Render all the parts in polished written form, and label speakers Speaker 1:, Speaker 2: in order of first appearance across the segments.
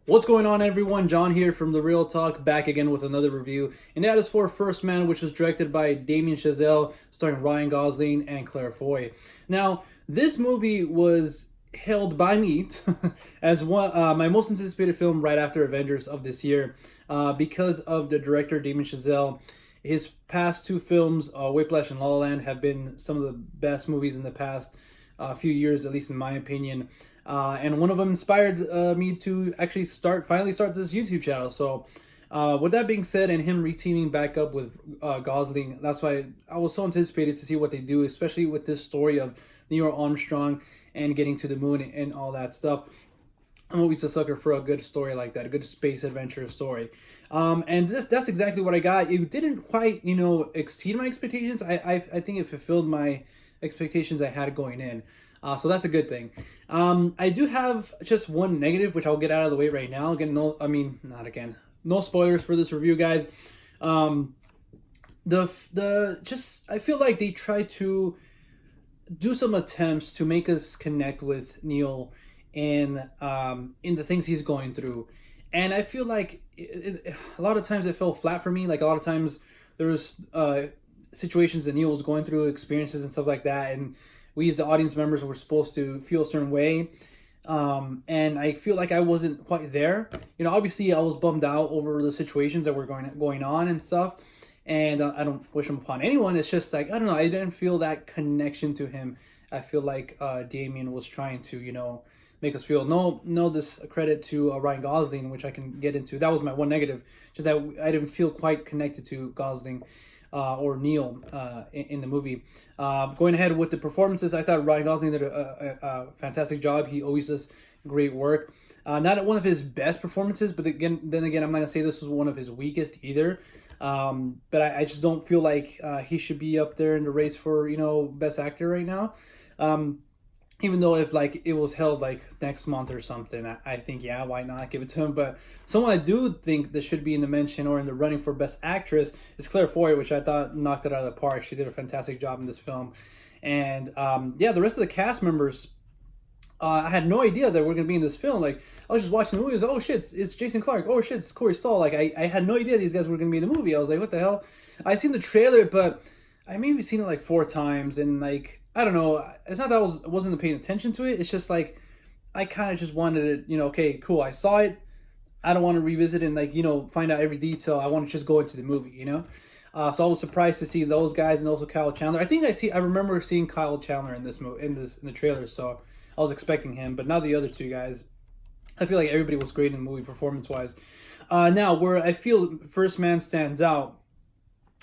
Speaker 1: What's going on, everyone? John here from The Real Talk, back again with another review. And that is for First Man, which was directed by Damien Chazelle, starring Ryan Gosling and Clarke. Now, this movie was hailed by me as my most anticipated film right after Avengers of this year because of the director, Damien Chazelle. His past two films, Whiplash and La La Land, have been some of the best movies in the past few years, at least in my opinion. And one of them inspired me to actually finally start this YouTube channel. So, with that being said, and him reteaming back up with Gosling, that's why I was so anticipated to see what they do, especially with this story of Neil Armstrong and getting to the moon and all that stuff. I'm always a sucker for a good story like that, a good space adventure story. And that's exactly what I got. It didn't quite, exceed my expectations. I think it fulfilled my expectations I had going in. So that's a good thing. I do have just one negative, which I'll get out of the way right now. Again, no spoilers for this review, guys. I feel like they try to do some attempts to make us connect with Neil in the things he's going through, and I feel like a lot of times it fell flat for me. Like a lot of times there was situations that Neil was going through, experiences and stuff like that, and we as the audience members were supposed to feel a certain way. And I feel like I wasn't quite there. Obviously I was bummed out over the situations that were going on and stuff. And I don't wish them upon anyone. It's just like, I don't know, I didn't feel that connection to him. I feel like Damien was trying to, make us feel no discredit to Ryan Gosling, which I can get into. That was my one negative, just that I didn't feel quite connected to Gosling or Neil in the movie. Going ahead with the performances, I thought Ryan Gosling did a fantastic job. He always does great work. Not one of his best performances, but then again, I'm not gonna say this was one of his weakest either. But I just don't feel like he should be up there in the race for best actor right now. Even though if like it was held like next month or something, I think yeah, why not give it to him? But someone I do think that should be in the mention or in the running for best actress is Clarke, which I thought knocked it out of the park. She did a fantastic job in this film, and the rest of the cast members. I had no idea that we're gonna be in this film. Like I was just watching the movie. I was like, oh shit, it's Jason Clarke. Oh shit, it's Corey Stoll. Like I had no idea these guys were gonna be in the movie. I was like, what the hell? I seen the trailer, but I maybe seen it like 4 times, and like I don't know. It's not that I wasn't paying attention to it. It's just like I kind of just wanted to, okay, cool. I saw it. I don't want to revisit and like find out every detail. I want to just go into the movie. So I was surprised to see those guys and also Kyle Chandler. I remember seeing Kyle Chandler in this movie in the trailer. So I was expecting him, but not the other two guys. I feel like everybody was great in the movie performance wise. Now where I feel First Man stands out,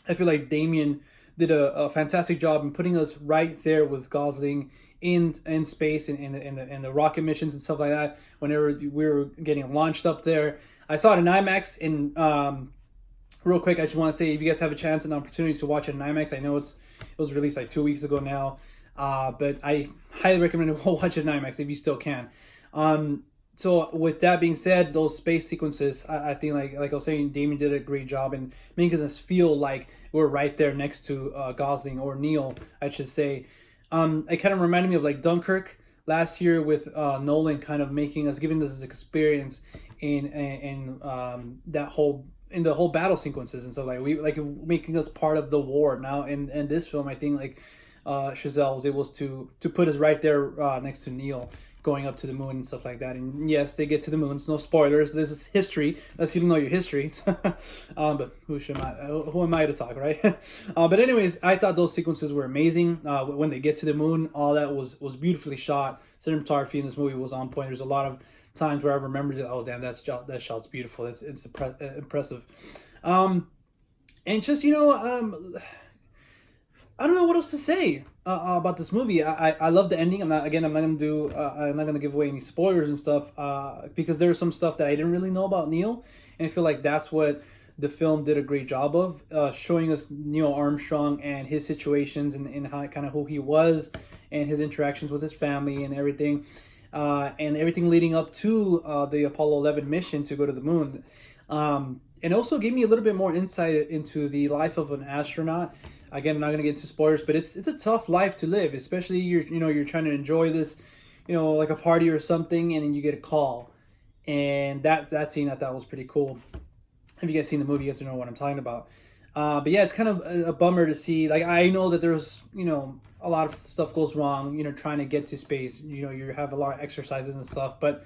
Speaker 1: I feel like Damien did a fantastic job in putting us right there with Gosling in space and in the rocket missions and stuff like that. Whenever we were getting launched up there, I saw it in IMAX. And real quick, I just want to say if you guys have a chance and opportunities to watch it in IMAX, I know it was released like 2 weeks ago now, but I highly recommend to watch it in IMAX if you still can. So with that being said, those space sequences, I think like I was saying, Damien did a great job in making us feel like we're right there next to Gosling or Neil, I should say. It kind of reminded me of like Dunkirk last year with Nolan, kind of giving us this experience in that whole in the whole battle sequences and stuff making us part of the war. Now in this film, I think like Chazelle was able to put us right there next to Neil, going up to the moon and stuff like that. And yes, they get to the moon. It's no spoilers. This is history. Unless you don't know your history. But who am I to talk, right? But anyways, I thought those sequences were amazing. When they get to the moon, all that was beautifully shot. Cinematography in this movie was on point. There's a lot of times where I remembered that, oh damn, that shot's beautiful. It's impressive. And just I don't know what else to say about this movie. I love the ending. I'm not gonna give away any spoilers and stuff because there's some stuff that I didn't really know about Neil, and I feel like that's what the film did a great job of showing us Neil Armstrong and his situations and how kind of who he was and his interactions with his family and everything leading up to the Apollo 11 mission to go to the moon. And also gave me a little bit more insight into the life of an astronaut. Again, I'm not going to get into spoilers, but it's a tough life to live, especially you're trying to enjoy this, like a party or something, and then you get a call, and that scene I thought was pretty cool. If you guys seen the movie, you guys know what I'm talking about. But yeah, it's kind of a bummer to see. Like, I know that there's, a lot of stuff goes wrong, trying to get to space. You have a lot of exercises and stuff, but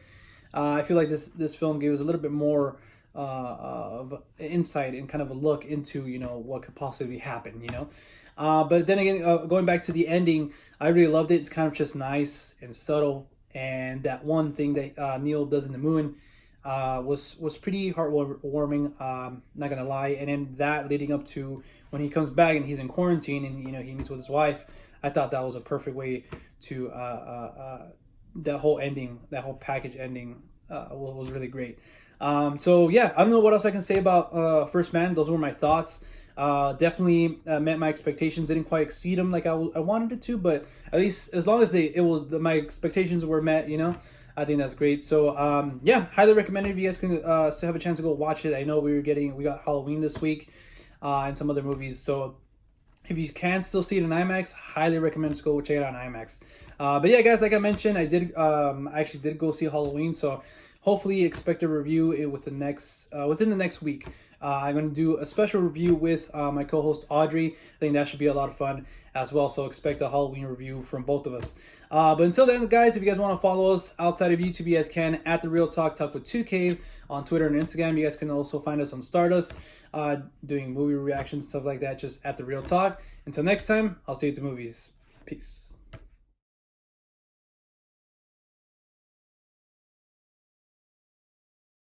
Speaker 1: I feel like this film gave us a little bit more of insight and kind of a look into what could possibly happen. But then again, going back to the ending, I really loved it. It's kind of just nice and subtle, and that one thing that Neil does in the moon was pretty heartwarming. Not gonna lie, and then that leading up to when he comes back and he's in quarantine and he meets with his wife. I thought that was a perfect way to that whole ending, that whole package ending was really great. So yeah, I don't know what else I can say about First Man. Those were my thoughts. Definitely met my expectations. Didn't quite exceed them like I wanted it to, but at least as long as my expectations were met, I think that's great. So yeah, highly recommend it if you guys can still have a chance to go watch it. I know we got Halloween this week and some other movies, so if you can still see it in IMAX, highly recommend to go check it out on IMAX. But yeah, guys, like I mentioned, I actually did go see Halloween, so hopefully expect a review within the next week. I'm going to do a special review with my co-host Audrey. I think that should be a lot of fun as well, so expect a Halloween review from both of us. But until then, guys, if you guys want to follow us outside of YouTube, you guys can at The Real Talk with 2Ks on Twitter and Instagram. You guys can also find us on Stardust, doing movie reactions, stuff like that, just at The Real Talk. Until next time, I'll see you at the movies. Peace.